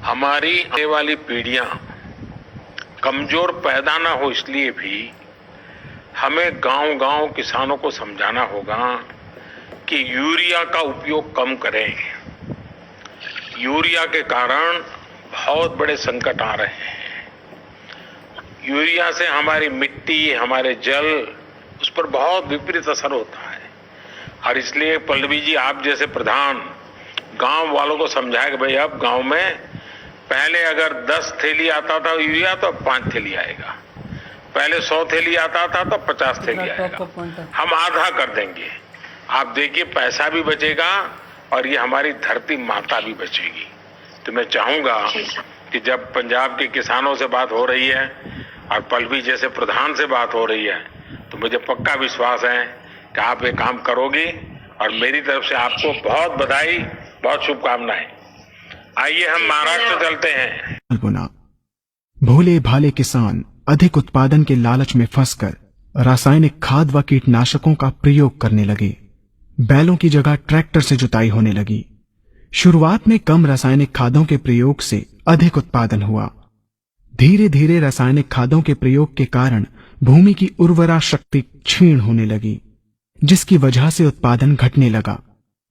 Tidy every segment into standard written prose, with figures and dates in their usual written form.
हमारी आने वाली पीढ़ियां कमजोर पैदा ना हो, इसलिए भी हमें गांव-गांव किसानों को समझाना होगा कि यूरिया का उपयोग कम करें। यूरिया के कारण बहुत बड़े संकट आ रहे हैं। यूरिया से हमारी मिट्टी, हमारे जल, उस पर बहुत विपरीत असर होता है। और इसलिए पल्लवी जी, आप जैसे प्रधान गांव वालों को समझाए कि भाई अब गांव में पहले अगर 10 थैली आता था यूरिया तो अब 5 थैली आएगा, पहले 100 थैली आता था तो 50 थैली आएगा, हम आधा कर देंगे। आप देखिए पैसा भी बचेगा और ये हमारी धरती माता भी बचेगी। तो मैं चाहूंगा कि जब पंजाब के किसानों से बात हो रही है और पल्लवी जैसे प्रधान से बात हो रही है, तो मुझे पक्का विश्वास है कि आप ये काम करोगी और मेरी तरफ से आपको बहुत बधाई, बहुत शुभकामनाएं। आइए हम महाराष्ट्र चलते हैं। भोले भाले किसान अधिक उत्पादन के लालच में फंसकर रासायनिक खाद व कीटनाशकों का प्रयोग करने लगे। बैलों की जगह ट्रैक्टर से जुताई होने लगी। शुरुआत में कम रासायनिक खादों के प्रयोग से अधिक उत्पादन हुआ। धीरे धीरे रासायनिक खादों के प्रयोग के कारण भूमि की उर्वरा शक्ति क्षीण होने लगी, जिसकी वजह से उत्पादन घटने लगा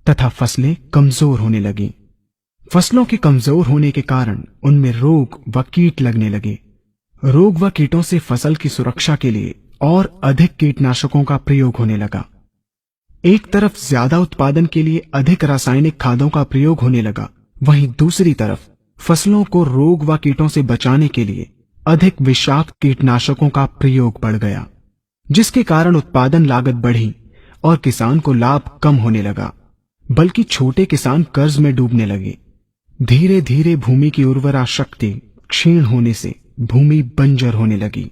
तथा फसलें कमजोर होने लगी। फसलों के कमजोर होने के कारण उनमें रोग व कीट लगने लगे। रोग व कीटों से फसल की सुरक्षा के लिए और अधिक कीटनाशकों का प्रयोग होने लगा। एक तरफ ज्यादा उत्पादन के लिए अधिक रासायनिक खादों का प्रयोग होने लगा, वहीं दूसरी तरफ फसलों को रोग व कीटों से बचाने के लिए अधिक विषाक्त कीटनाशकों का प्रयोग बढ़ गया, जिसके कारण उत्पादन लागत बढ़ी और किसान को लाभ कम होने लगा, बल्कि छोटे किसान कर्ज में डूबने लगे। धीरे धीरे भूमि की उर्वरा शक्ति क्षीण होने से भूमि बंजर होने लगी।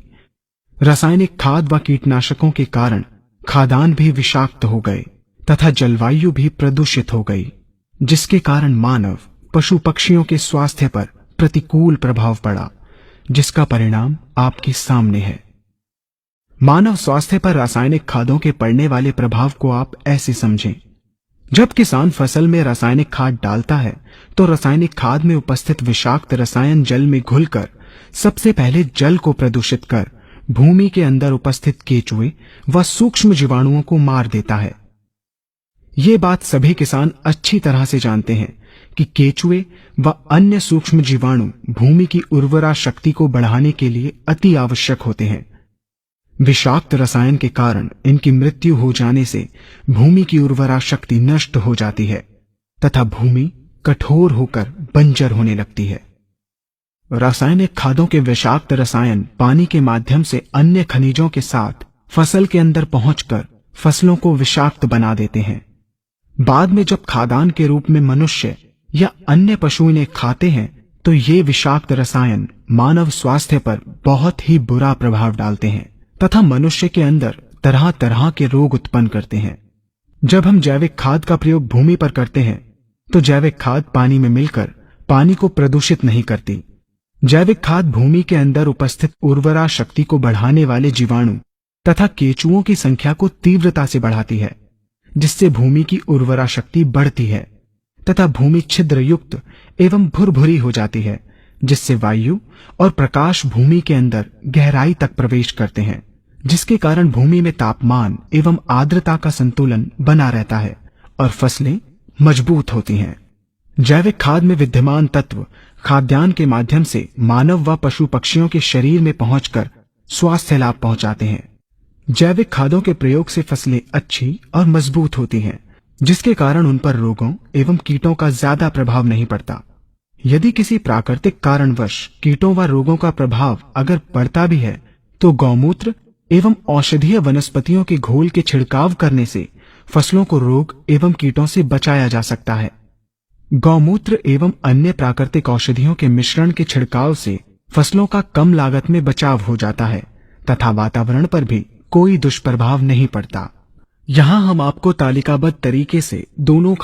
रासायनिक खाद व कीटनाशकों के कारण खाद्यान्न भी विषाक्त हो गए तथा जलवायु भी प्रदूषित हो गई, जिसके कारण मानव, पशु पक्षियों के स्वास्थ्य पर प्रतिकूल प्रभाव पड़ा, जिसका परिणाम आपके सामने है। मानव स्वास्थ्य पर रासायनिक खादों के पड़ने वाले प्रभाव को आप ऐसे समझें। जब किसान फसल में रासायनिक खाद डालता है तो रासायनिक खाद में उपस्थित विषाक्त रसायन जल में घुलकर सबसे पहले जल को प्रदूषित कर भूमि के अंदर उपस्थित केचुए व सूक्ष्म जीवाणुओं को मार देता है। ये बात सभी किसान अच्छी तरह से जानते हैं कि केचुए व अन्य सूक्ष्म जीवाणु भूमि की उर्वरा शक्ति को बढ़ाने के लिए अति आवश्यक होते हैं। विषाक्त रसायन के कारण इनकी मृत्यु हो जाने से भूमि की उर्वरा शक्ति नष्ट हो जाती है तथा भूमि कठोर होकर बंजर होने लगती है। रासायनिक खादों के विषाक्त रसायन पानी के माध्यम से अन्य खनिजों के साथ फसल के अंदर पहुंचकर फसलों को विषाक्त बना देते हैं। बाद में जब खाद्यान्न के रूप में मनुष्य या अन्य पशु इन्हें खाते हैं तो ये विषाक्त रसायन मानव स्वास्थ्य पर बहुत ही बुरा प्रभाव डालते हैं तथा मनुष्य के अंदर तरह तरह के रोग उत्पन्न करते हैं। जब हम जैविक खाद का प्रयोग भूमि पर करते हैं तो जैविक खाद पानी में मिलकर पानी को प्रदूषित नहीं करती। जैविक खाद भूमि के अंदर उपस्थित उर्वरा शक्ति को बढ़ाने वाले जीवाणु तथा केचुओं की संख्या को तीव्रता से बढ़ाती है, जिससे भूमि की उर्वरा शक्ति बढ़ती है तथा भूमि छिद्र युक्त एवं भुरभुरी हो जाती है, जिससे वायु और प्रकाश भूमि के अंदर गहराई तक प्रवेश करते हैं, जिसके कारण भूमि में तापमान एवं आर्द्रता का संतुलन बना रहता है और फसलें मजबूत होती हैं। जैविक खाद में विद्यमान तत्व खाद्यान्न के माध्यम से मानव व पशु पक्षियों के शरीर में पहुंचकर स्वास्थ्य लाभ पहुंचाते हैं। जैविक खादों के प्रयोग से फसलें अच्छी और मजबूत होती हैं, जिसके कारण उन पर रोगों एवं कीटों का ज्यादा प्रभाव नहीं पड़ता। यदि किसी प्राकृतिक कारणवश कीटों व रोगों का प्रभाव अगर पड़ता भी है तो गौमूत्र एवं औषधीय वनस्पतियों के घोल के छिड़काव करने से फसलों को रोग एवं कीटों से बचाया जा सकता है। गौमूत्र एवं अन्य प्राकृतिक औषधियों के मिश्रण के छिड़काव से फसलों का कम लागत में बचाव हो जाता है तथा वातावरण पर भी कोई दुष्प्रभाव नहीं पड़ता। यहाँ हम आपको तालिकाबद्ध तरीके से दोनों